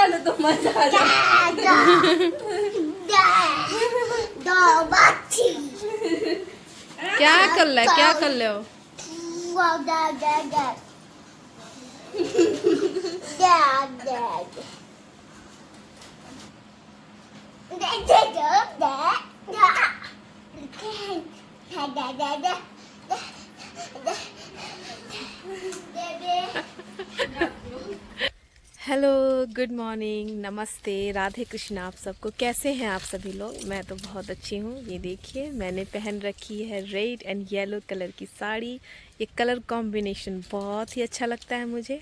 लो तो मजा आ क्या कर ले, क्या कर ले हो? हेलो, गुड मॉर्निंग, नमस्ते, राधे कृष्ण। आप सबको कैसे हैं आप सभी लोग? मैं तो बहुत अच्छी हूँ। ये देखिए मैंने पहन रखी है रेड एंड येलो कलर की साड़ी। ये कलर कॉम्बिनेशन बहुत ही अच्छा लगता है मुझे।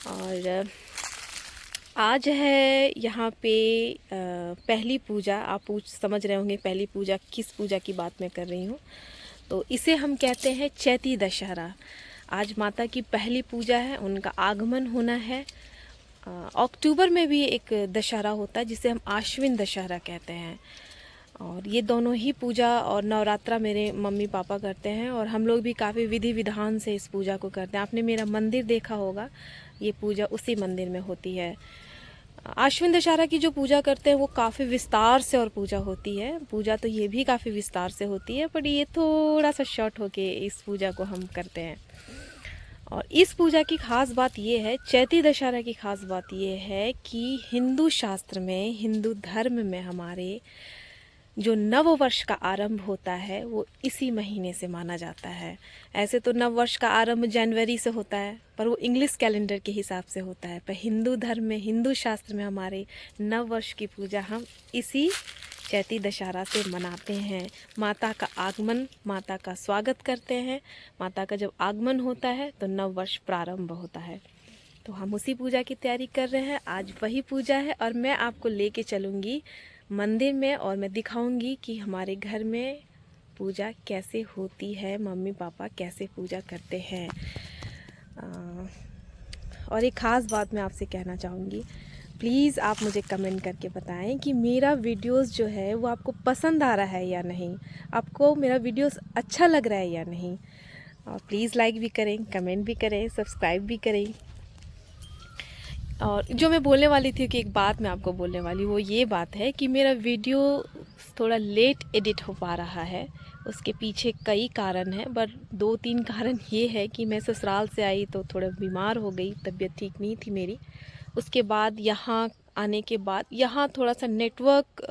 और आज है यहाँ पे पहली पूजा। आप समझ रहे होंगे पहली पूजा किस पूजा की बात मैं कर रही हूँ। तो इसे हम कहते हैं चैती दशहरा। आज माता की पहली पूजा है, उनका आगमन होना है। अक्टूबर में भी एक दशहरा होता है जिसे हम आश्विन दशहरा कहते हैं। और ये दोनों ही पूजा और नवरात्रा मेरे मम्मी पापा करते हैं और हम लोग भी काफ़ी विधि विधान से इस पूजा को करते हैं। आपने मेरा मंदिर देखा होगा, ये पूजा उसी मंदिर में होती है। आश्विन दशहरा की जो पूजा करते हैं वो काफ़ी विस्तार से और पूजा होती है। पूजा तो ये भी काफ़ी विस्तार से होती है, बट ये थोड़ा सा शॉर्ट होके इस पूजा को हम करते हैं। और इस पूजा की खास बात ये है, चैती दशहरा की खास बात ये है कि हिंदू शास्त्र में, हिंदू धर्म में हमारे जो नव वर्ष का आरंभ होता है वो इसी महीने से माना जाता है। ऐसे तो नव वर्ष का आरंभ जनवरी से होता है, पर वो इंग्लिश कैलेंडर के हिसाब से होता है। पर हिंदू धर्म में, हिंदू शास्त्र में हमारे नव वर्ष की पूजा हम इसी चैती दशहरा से मनाते हैं। माता का आगमन, माता का स्वागत करते हैं। माता का जब आगमन होता है तो नव वर्ष प्रारंभ होता है। तो हम उसी पूजा की तैयारी कर रहे हैं। आज वही पूजा है और मैं आपको लेके चलूँगी मंदिर में और मैं दिखाऊंगी कि हमारे घर में पूजा कैसे होती है, मम्मी पापा कैसे पूजा करते हैं। और एक ख़ास बात मैं आपसे कहना चाहूँगी, प्लीज़ आप मुझे कमेंट करके बताएं कि मेरा वीडियोस जो है वो आपको पसंद आ रहा है या नहीं, आपको मेरा वीडियोस अच्छा लग रहा है या नहीं। और प्लीज़ लाइक भी करें, कमेंट भी करें, सब्सक्राइब भी करें। और जो मैं बोलने वाली थी कि एक बात मैं आपको बोलने वाली, वो ये बात है कि मेरा वीडियो थोड़ा लेट एडिट हो पा रहा है। उसके पीछे कई कारण हैं, बट 2-3 कारण ये है कि मैं ससुराल से आई तो थोड़ा बीमार हो गई, तबीयत ठीक नहीं थी मेरी। उसके बाद यहाँ आने के बाद यहाँ थोड़ा सा नेटवर्क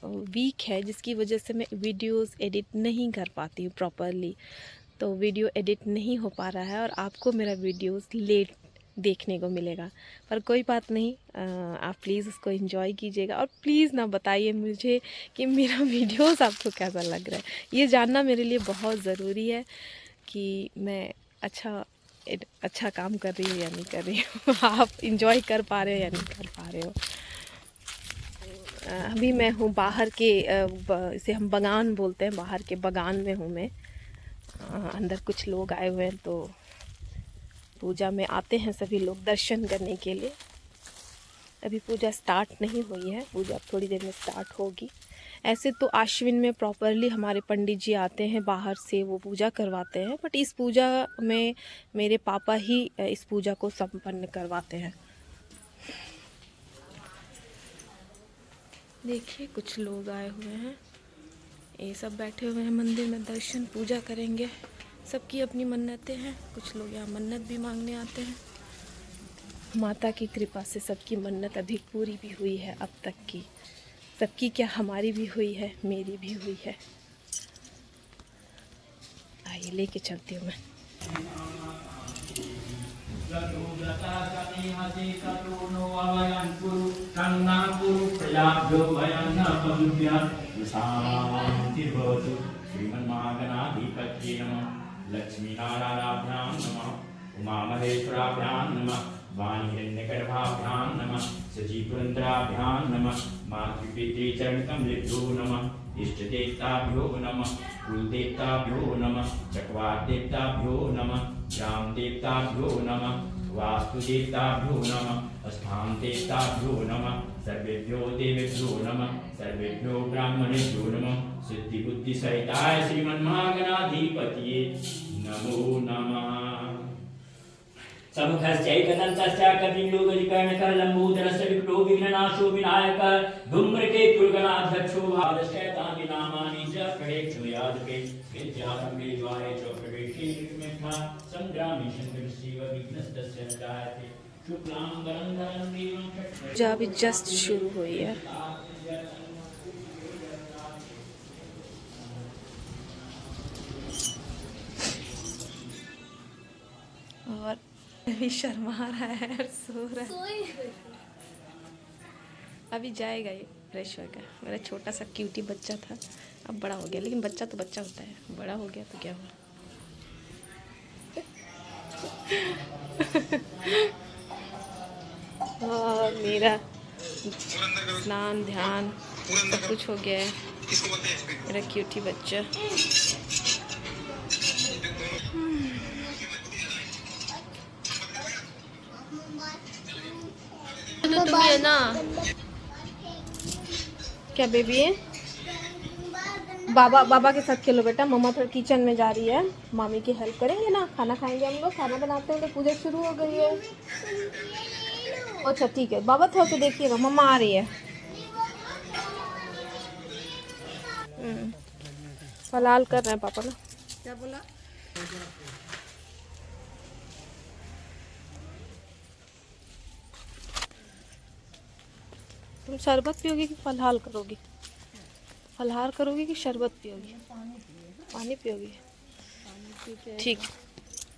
वीक है, जिसकी वजह से मैं वीडियोस एडिट नहीं कर पाती हूँ प्रॉपरली। तो वीडियो एडिट नहीं हो पा रहा है और आपको मेरा वीडियोस लेट देखने को मिलेगा। पर कोई बात नहीं, आप प्लीज़ उसको एंजॉय कीजिएगा और प्लीज़ ना बताइए मुझे कि मेरा वीडियोस आपको कैसा लग रहा है। ये जानना मेरे लिए बहुत ज़रूरी है कि मैं अच्छा काम कर रही हूँ या नहीं कर रही हूँ। आप इंजॉय कर पा रहे हो या नहीं कर पा रहे हो। अभी मैं हूँ बाहर के, इसे हम बगान बोलते हैं, बाहर के बगान में हूँ मैं। अंदर कुछ लोग आए हुए हैं तो पूजा में आते हैं सभी लोग दर्शन करने के लिए। अभी पूजा स्टार्ट नहीं हुई है, पूजा थोड़ी देर में स्टार्ट होगी। ऐसे तो आश्विन में प्रॉपरली हमारे पंडित जी आते हैं बाहर से, वो पूजा करवाते हैं, बट इस पूजा में मेरे पापा ही इस पूजा को संपन्न करवाते हैं। देखिए कुछ लोग आए हुए हैं, ये सब बैठे हुए हैं मंदिर में, दर्शन पूजा करेंगे। सबकी अपनी मन्नतें हैं, कुछ लोग यहाँ मन्नत भी मांगने आते हैं। माता की कृपा से सबकी मन्नत अभी पूरी भी हुई है अब तक की। सबकी क्या, हमारी भी हुई है, मेरी भी हुई है। आइए लेके चलती हूँ मैं। लक्ष्मीनारायणाभ्यां नमः, उमामहेश्वराभ्यां नमः, वाणिहिरण्यगर्भाभ्यां नमः, सजीपुरन्द्राभ्यां नमः, मातृपितृचरणकमलेभ्यो नमः, इष्टदेवताभ्यो नमः, कुलदेवताभ्यो नमः, चक्रवातदेवताभ्यो नमः, ग्रामदेवताभ्यो नमः, वास्तुदेवताभ्यो नमः, स्थानदेवताभ्यो नमः, सर्वेभ्यो देवेभ्यो नमः, सर्वेभ्यो ब्राह्मणेभ्यो नमः, सिद्धिबुद्धिसहिताय श्रीमन्महागणाधिपतये नमो नमः। समुखश्चैकदन्तस्य कपिलोकजिकर्णकरलम्बोदरस्य विकटो विघ्ननाशो विनायक धूम्रकेतुर्गणाध्यक्षो भादश्चैतानि नामानि च प्रणेक्षुयादपि विद्यासंगे द्वारे च प्रवेशे विघ्नः संग्रामे शङ्करस्यैव विघ्नस्तस्य न जायते शुक्लां वरदं देवं पूजा अभी जस्ट शुरू हुई है। और अभी शर्मा रहा है और सो रहा है। अभी जाएगा ये फ्रेश होकर। मेरा छोटा सा क्यूटी बच्चा था, अब बड़ा हो गया, लेकिन बच्चा तो बच्चा होता है, बड़ा हो गया तो क्या हुआ। और मेरा स्नान ध्यान सब कुछ हो गया है। मेरा क्यूटी बच्चा तो तुम है ना, क्या बेबी है? बाबा के साथ खेलो बेटा। मम्मा थोड़ा किचन में जा रही है, मामी की हेल्प करेंगे ना, खाना खाएंगे हम लोग। खाना बनाते हैं तो पूजा शुरू हो गई है। अच्छा ठीक है, बाबा थोड़ा सा देखिएगा, मम्मा आ रही है। फलाल कर रहे हैं पापा ना। क्या बोला? तुम शरबत पियोगी कि फलहार करोगी? फलहार करोगी कि शरबत पियोगी? पानी पियोगी? ठीक,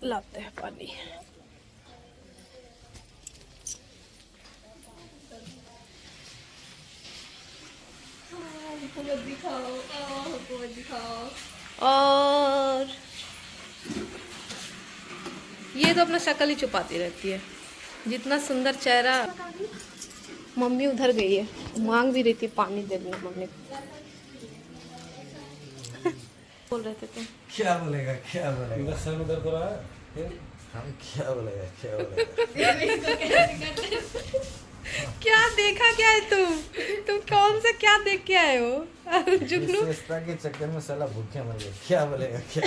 लाते हैं पानी। और ये तो अपना शक्ल ही छुपाती रहती है। जितना सुंदर चेहरा। मम्मी उधर गई है, मांग भी रही थी पानी दे दूँ मम्मी को। बोल रहे थे तुम? क्या बोलेगा, क्या बोलेगा? सर उधर तो रहा है। हम क्या बोलेगा, क्या बोलेगा? क्या देखा, क्या है तुम कौन सा क्या देख के आए हो? जुगनू रिश्ता के चक्कर में साला भूखे मर गए। क्या बोलेगा, क्या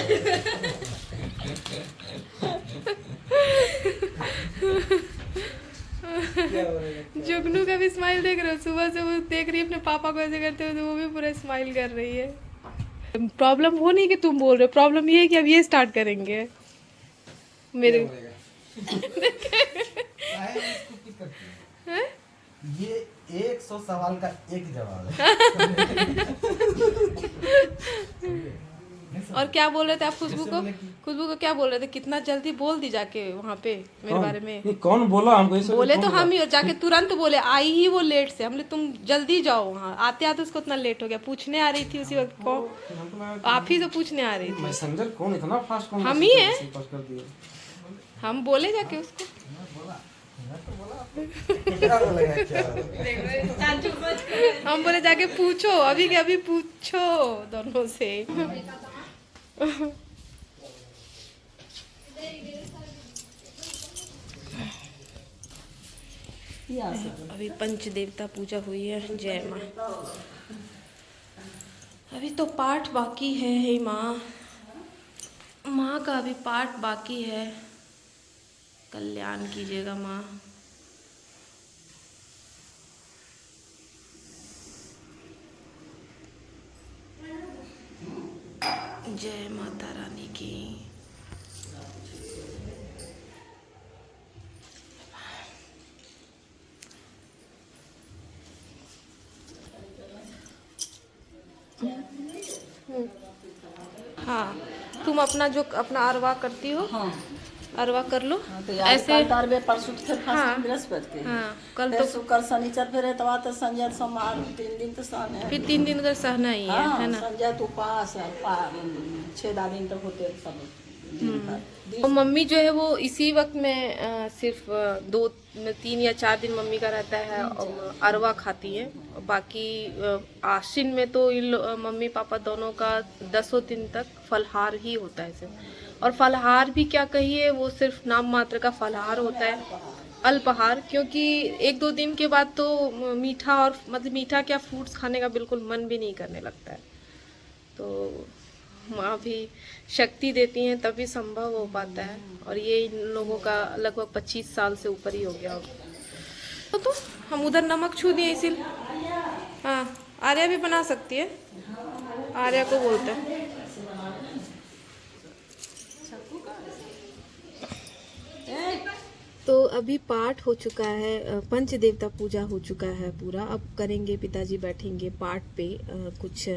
बोलेगा? जुगनू का भी स्माइल देख रहे हो? सुबह से वो देख रही है अपने पापा को ऐसे करते हुए, तो वो भी पूरा स्माइल कर रही है। प्रॉब्लम वो नहीं कि तुम बोल रहे हो, प्रॉब्लम ये है कि अब ये स्टार्ट करेंगे मेरे। ये 100 सवाल का एक जवाब है। और क्या बोल रहे थे आप खुशबू को? खुशबू को क्या बोल रहे थे? कितना जल्दी बोल दी जाके वहाँ पे मेरे बारे में। नहीं, कौन बोला हमको? इसे बोले तो हम ही, और जाके तुरंत बोले, आई ही वो लेट से। हमने तुम जल्दी जाओ वहाँ। आते आते उसको इतना लेट हो गया। पूछने आ रही थी उसी वक्त को, आप ही तो पूछने आ रही थी। मैसेंजर कौन इतना फास्ट? कौन हम ही हैं। पास कर दिया? हम बोले जाके उसको। क्या बोलेगा, क्या बोलेगा? हम बोले जाके पूछो, अभी के अभी पूछो दोनों से। अभी पंच देवता पूजा हुई है। जय माँ। अभी तो पाठ बाकी है। हे माँ, माँ का अभी पाठ बाकी है। कल्याण कीजिएगा माँ। जय माता रानी की। हाँ, तुम अपना जो अपना अरवा करती हो, हाँ, अरवा कर लो। तो ऐसे तारबे परसों फिर हाँ। बृहस्पति के। हाँ, कल फिर तो शुक्र शनिचर फिर एतवार तो संजय सोमवार 3 दिन तो सहने है। फिर 3 दिन उधर सहना ही है, हाँ, है ना? संजय तो उपास है, 6 दिन तक होते हैं सब दिन भर। और मम्मी जो है वो इसी वक्त में सिर्फ 3 या 4 दिन मम्मी का रहता है और अरवा खाती है। बाकी आश्विन में तो मम्मी पापा दोनों का 10 दिन तक फलहार ही होता है सिर्फ। और फलहार भी क्या कहिए, वो सिर्फ नाम मात्र का फलहार होता है, अल्पाहार। क्योंकि 1-2 दिन के बाद तो मीठा, और मतलब मीठा क्या, फ्रूट्स खाने का बिल्कुल मन भी नहीं करने लगता है। तो माँ भी शक्ति देती हैं तभी संभव हो पाता है, और ये इन लोगों का लगभग 25 साल से ऊपर ही हो गया होगा। तो हम उधर नमक छू दिए इसीलिए। हाँ, आर्या भी बना सकती है, आर्या को बोलते हैं। तो अभी पाठ हो चुका है, पंच देवता पूजा हो चुका है पूरा। अब करेंगे, पिताजी बैठेंगे पाठ पे कुछ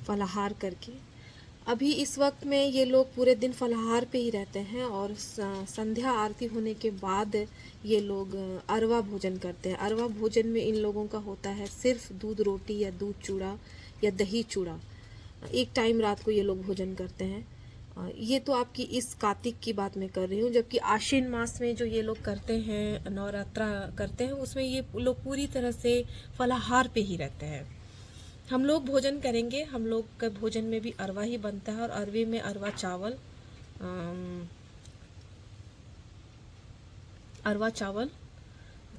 फलाहार करके। अभी इस वक्त में ये लोग पूरे दिन फलाहार पे ही रहते हैं, और संध्या आरती होने के बाद ये लोग अरवा भोजन करते हैं। अरवा भोजन में इन लोगों का होता है सिर्फ दूध रोटी या दूध चूड़ा या दही चूड़ा, एक टाइम रात को ये लोग भोजन करते हैं। ये तो आपकी इस कार्तिक की बात मैं कर रही हूँ, जबकि आश्विन मास में जो ये लोग करते हैं, नवरात्रा करते हैं, उसमें ये लोग पूरी तरह से फलाहार पे ही रहते हैं। हम लोग भोजन करेंगे, हम लोग का भोजन में भी अरवा ही बनता है, और अरवे में अरवा चावल,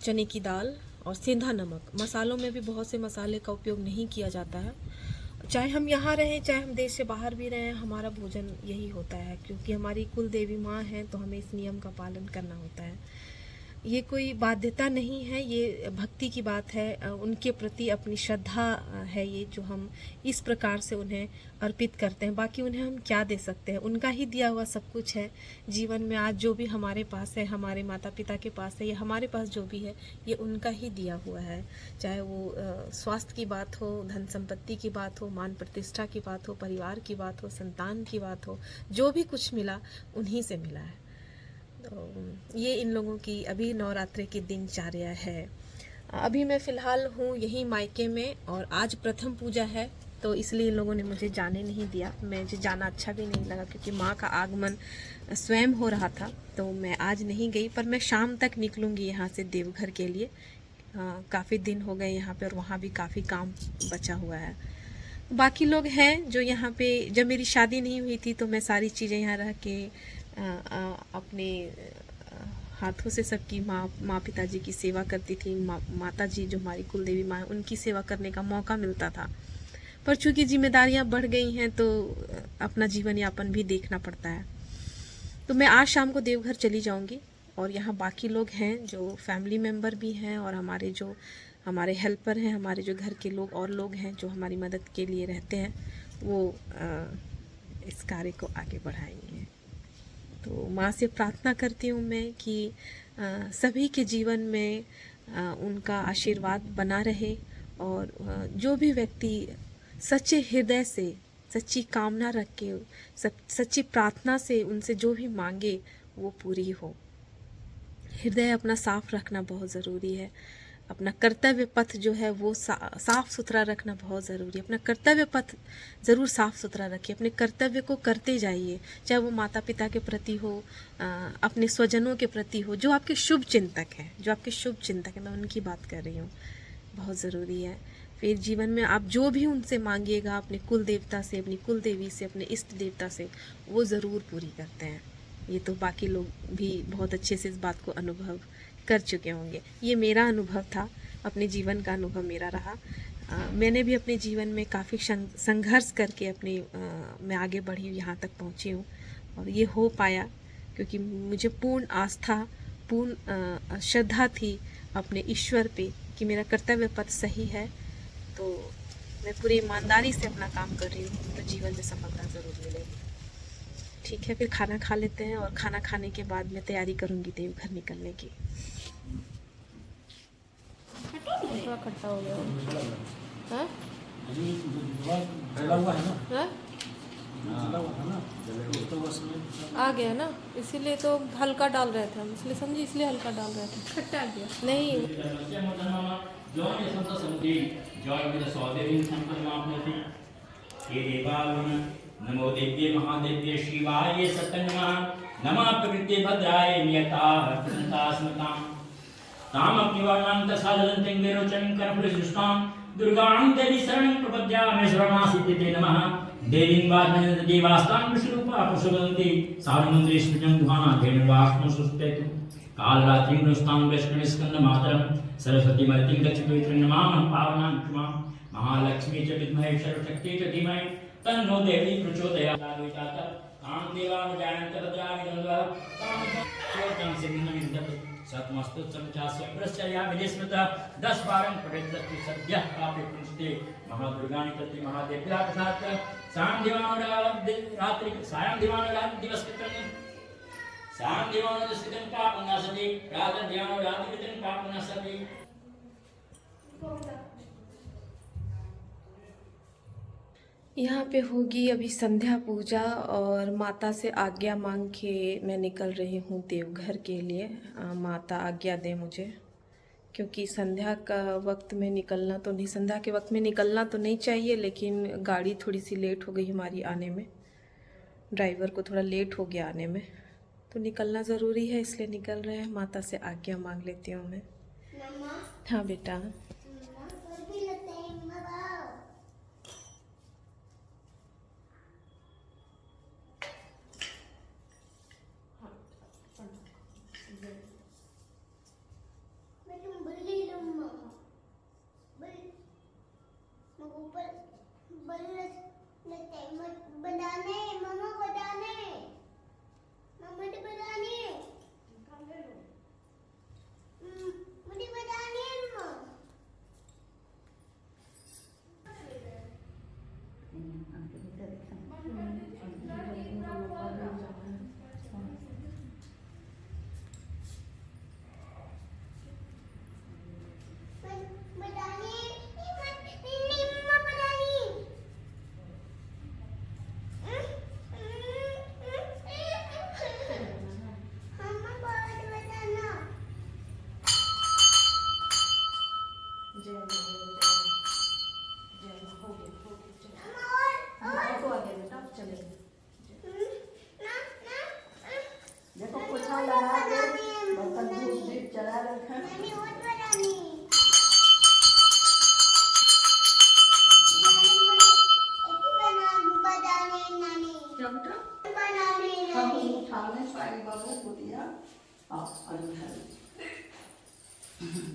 चने की दाल और सेंधा नमक। मसालों में भी बहुत से मसाले का उपयोग नहीं किया जाता है। चाहे हम यहाँ रहें, चाहे हम देश से बाहर भी रहें, हमारा भोजन यही होता है, क्योंकि हमारी कुल देवी माँ है, तो हमें इस नियम का पालन करना होता है। ये कोई बाध्यता नहीं है, ये भक्ति की बात है, उनके प्रति अपनी श्रद्धा है ये, जो हम इस प्रकार से उन्हें अर्पित करते हैं। बाकी उन्हें हम क्या दे सकते हैं, उनका ही दिया हुआ सब कुछ है। जीवन में आज जो भी हमारे पास है, हमारे माता पिता के पास है, या हमारे पास जो भी है, ये उनका ही दिया हुआ है। चाहे वो स्वास्थ्य की बात हो, धन संपत्ति की बात हो, मान प्रतिष्ठा की बात हो, परिवार की बात हो, संतान की बात हो, जो भी कुछ मिला उन्हीं से मिला है। तो ये इन लोगों की अभी नवरात्रि की दिनचर्या है। अभी मैं फ़िलहाल हूँ यहीं मायके में, और आज प्रथम पूजा है, तो इसलिए इन लोगों ने मुझे जाने नहीं दिया। मुझे जाना अच्छा भी नहीं लगा, क्योंकि माँ का आगमन स्वयं हो रहा था, तो मैं आज नहीं गई। पर मैं शाम तक निकलूँगी यहाँ से देवघर के लिए। काफ़ी दिन हो गए यहाँ पे, और वहाँ भी काफ़ी काम बचा हुआ है। बाकी लोग हैं जो यहाँ पे, जब मेरी शादी नहीं हुई थी तो मैं सारी चीज़ें यहाँ रह के अपने हाथों से सबकी माँ पिताजी की सेवा करती थी। माता जी जो हमारी कुल देवी माँ है, उनकी सेवा करने का मौका मिलता था। पर चूंकि जिम्मेदारियाँ बढ़ गई हैं, तो अपना जीवन यापन भी देखना पड़ता है। तो मैं आज शाम को देवघर चली जाऊँगी, और यहाँ बाकी लोग हैं जो फैमिली मेम्बर भी हैं, और हमारे हेल्पर हैं, हमारे जो घर के लोग और लोग हैं जो हमारी मदद के लिए रहते हैं, वो इस कार्य को आगे बढ़ाएंगे। तो माँ से प्रार्थना करती हूँ मैं कि सभी के जीवन में उनका आशीर्वाद बना रहे, और जो भी व्यक्ति सच्चे हृदय से, सच्ची कामना रख के, सच्ची प्रार्थना से उनसे जो भी मांगे वो पूरी हो। हृदय अपना साफ रखना बहुत ज़रूरी है। अपना कर्तव्य पथ जो है वो साफ़ सुथरा रखना बहुत ज़रूरी है। अपना कर्तव्य पथ ज़रूर साफ़ सुथरा रखिए, अपने कर्तव्य को करते जाइए, चाहे वो माता पिता के प्रति हो, अपने स्वजनों के प्रति हो, जो आपके शुभ चिंतक हैं, मैं उनकी बात कर रही हूँ, बहुत ज़रूरी है। फिर जीवन में आप जो भी उनसे मांगिएगा, अपने कुल देवता से, अपनी कुल देवी से, अपने इष्ट देवता से, वो ज़रूर पूरी करते हैं। ये तो बाकी लोग भी बहुत अच्छे से इस बात को अनुभव कर चुके होंगे। ये मेरा अनुभव था, अपने जीवन का अनुभव मेरा रहा। मैंने भी अपने जीवन में काफ़ी संघर्ष करके मैं आगे बढ़ी, यहाँ तक पहुँची हूँ, और ये हो पाया क्योंकि मुझे पूर्ण आस्था, पूर्ण श्रद्धा थी अपने ईश्वर पे कि मेरा कर्तव्य पथ सही है। तो मैं पूरी ईमानदारी से अपना काम कर रही हूँ, तो जीवन में सफलता ज़रूर मिलेगी। ठीक है, फिर खाना खा लेते हैं, और खाना खाने के बाद मैं तैयारी करूँगी देवघर निकलने की। थोड़ा खट्टा हो गया है? आ गया ना, इसीलिए तो हल्का डाल रहे थे हम, इसलिए समझी, इसलिए हल्का डाल रहे थे। खट्टा आ गया नहीं। नमो देव्ये महादेव्ये शिवाय सत्यन्नमः। नमः प्रकृते भद्राय नियता स्मृतां तामप्निवर्णां तसादलन्तं विरोचनं कर्मफलसृष्टां दुर्गां देवी शरणं प्रपद्यामि शरणासिते नमः। देवीं वादनं देवास्तां विष्णुरूपा पुष्पवन्ति सानुमन्त्रे स्मृतं ध्वाना धेनुवाक्ष्मो सुस्पेतु कालरात्रिं नुस्तां वैष्णविस्कन्दमातरं सरस्वती मर्तिं गच्छपवित्रं नमामः पावनां क्षमां महालक्ष्मी च विद्महे सर्वशक्ति च धीमहि तन्नो देवी प्रचोदयात् कामदेवानुजायन्त भद्राणि द्वन्द्वः कामदं सिंहमिन्दत् सत्मस्तु समचास्य प्रश्चर्या विनिस्मृता 10-12 पठेद् सद्यः कापि पुंस्ते महादुर्गानि प्रति महादेव्याः प्रसाद सायं दिवानुरात्रि सायं दिवानुरात्रि दिवसकृतं सायं दिवानुरात्रि पापं नाशति प्रातः दिवानुरात्रि पापं नाशति। यहाँ पे होगी अभी संध्या पूजा और माता से आज्ञा मांग के मैं निकल रही हूँ देवघर के लिए। माता आज्ञा दे मुझे, क्योंकि संध्या का वक्त में निकलना तो नहीं, संध्या के वक्त में निकलना तो नहीं चाहिए, लेकिन गाड़ी थोड़ी सी लेट हो गई हमारी आने में, ड्राइवर को थोड़ा लेट हो गया आने में, तो निकलना ज़रूरी है, इसलिए निकल रहे हैं। माता से आज्ञा मांग लेती हूँ मैं। हाँ बेटा, देखो पोछा लगा दे, बर्तन धूप दीप जला रखा।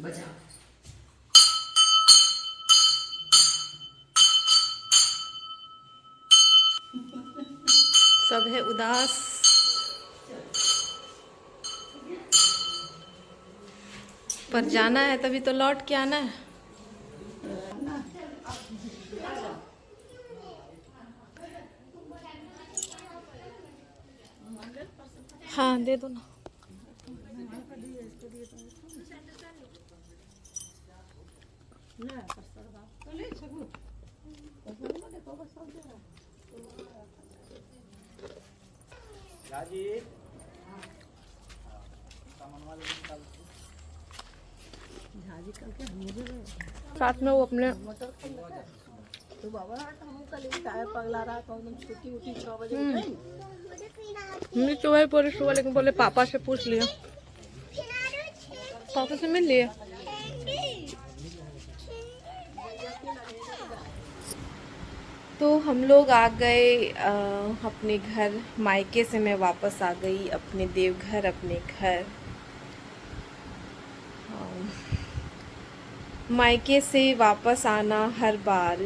बजा सब है उदास। पर जाना है तभी तो लौट के आना है। हाँ दे दो ना। साथ में वो अपने तो बाबा कल टायर पगला रहा था, छुट्टी उठी 6 बजे हमने तो वही पूरी सुबह, लेकिन बोले पापा से पूछ लिया, पापा से मिल लिया। तो हम लोग आ गए अपने घर, मायके से मैं वापस आ गई अपने देवघर, अपने घर। मायके से वापस आना हर बार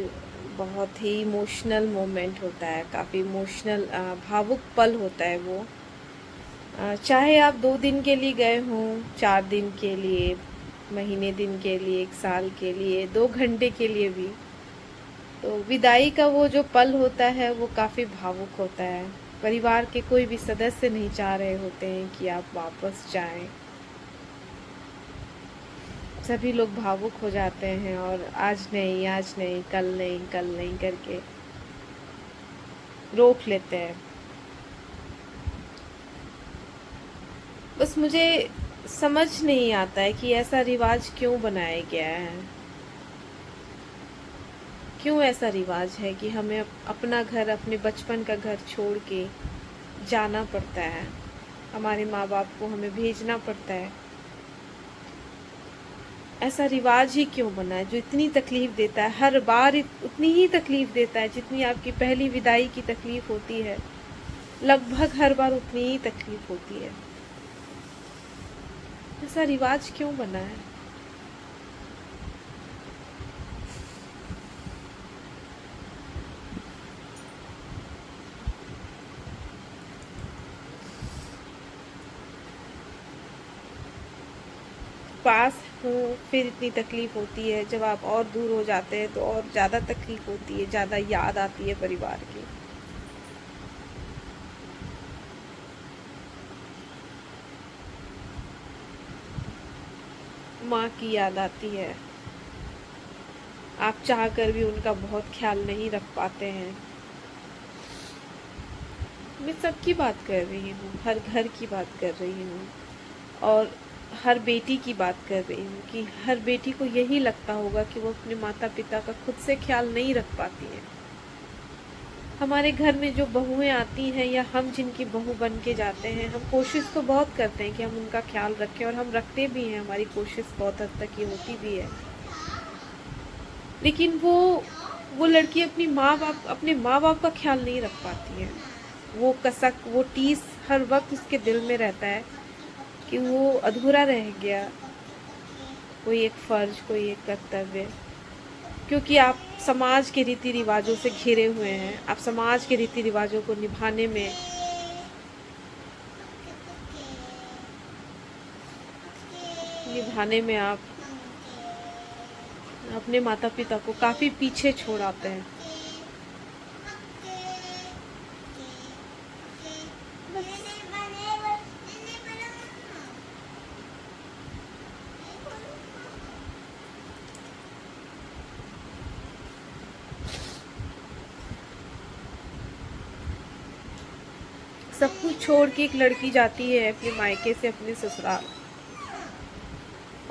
बहुत ही इमोशनल मोमेंट होता है, काफ़ी इमोशनल भावुक पल होता है वो। चाहे आप 2 दिन के लिए गए हों, 4 दिन के लिए, महीने दिन के लिए, 1 साल के लिए, 2 घंटे के लिए भी, तो विदाई का वो जो पल होता है वो काफ़ी भावुक होता है। परिवार के कोई भी सदस्य नहीं चाह रहे होते हैं कि आप वापस जाएं। सभी लोग भावुक हो जाते हैं और आज नहीं, आज नहीं, कल नहीं, कल नहीं करके रोक लेते हैं। बस मुझे समझ नहीं आता है कि ऐसा रिवाज क्यों बनाया गया है। क्यों ऐसा रिवाज है कि हमें अपना घर, अपने बचपन का घर छोड़ के जाना पड़ता है, हमारे माँ बाप को हमें भेजना पड़ता है। ऐसा रिवाज ही क्यों बना है जो इतनी तकलीफ़ देता है, हर बार उतनी ही तकलीफ़ देता है जितनी आपकी पहली विदाई की तकलीफ़ होती है। लगभग हर बार उतनी ही तकलीफ होती है। ऐसा रिवाज क्यों बना है? पास हो फिर इतनी तकलीफ होती है, जब आप और दूर हो जाते हैं तो और ज़्यादा तकलीफ होती है, ज़्यादा याद आती है परिवार की। माँ की याद आती है। आप चाह कर भी उनका बहुत ख्याल नहीं रख पाते हैं। मैं सबकी बात कर रही हूँ, हर घर की बात कर रही हूँ और हर बेटी की बात कर रही हूँ कि हर बेटी को यही लगता होगा कि वो अपने माता पिता का खुद से ख्याल नहीं रख पाती है। हमारे घर में जो बहुएं आती हैं या हम जिनकी बहू बन के जाते हैं, हम कोशिश तो बहुत करते हैं कि हम उनका ख्याल रखें और हम रखते भी हैं, हमारी कोशिश बहुत हद तक ये होती भी है। लेकिन वो लड़की अपने माँ बाप का ख्याल नहीं रख पाती है। वो कसक, वो टीस हर वक्त उसके दिल में रहता है कि वो अधूरा रह गया, कोई एक फर्ज, कोई एक कर्तव्य। क्योंकि आप समाज के रीति रिवाजों से घिरे हुए हैं, आप समाज के रीति रिवाजों को निभाने में आप अपने माता पिता को काफी पीछे छोड़ आते हैं। सब कुछ छोड़ के एक लड़की जाती है अपने मायके से अपने ससुराल,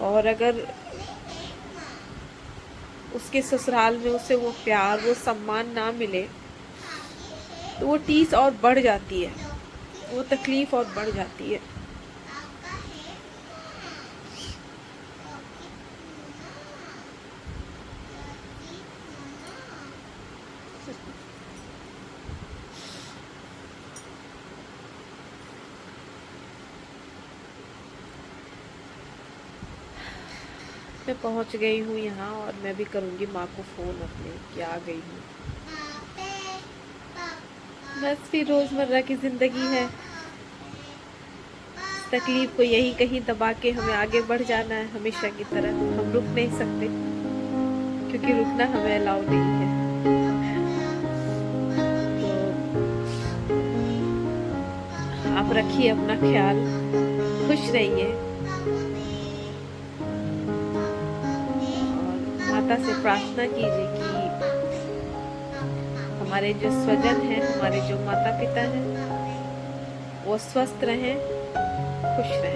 और अगर उसके ससुराल में उसे वो प्यार, वो सम्मान ना मिले तो वो टीस और बढ़ जाती है, वो तकलीफ और बढ़ जाती है। मैं पहुंच गई हूँ यहाँ और मैं भी करूँगी माँ को फ़ोन अपने कि आ गई हूँ। बस फिर रोज़मर्रा की ज़िंदगी है, तकलीफ को यही कहीं दबा के हमें आगे बढ़ जाना है हमेशा की तरह। हम रुक नहीं सकते क्योंकि रुकना हमें अलाउ नहीं है। तो आप रखिए अपना ख्याल, खुश रहिए और माता से प्रार्थना कीजिए कि हमारे जो स्वजन हैं, हमारे जो माता पिता हैं, वो स्वस्थ रहें, खुश रहें।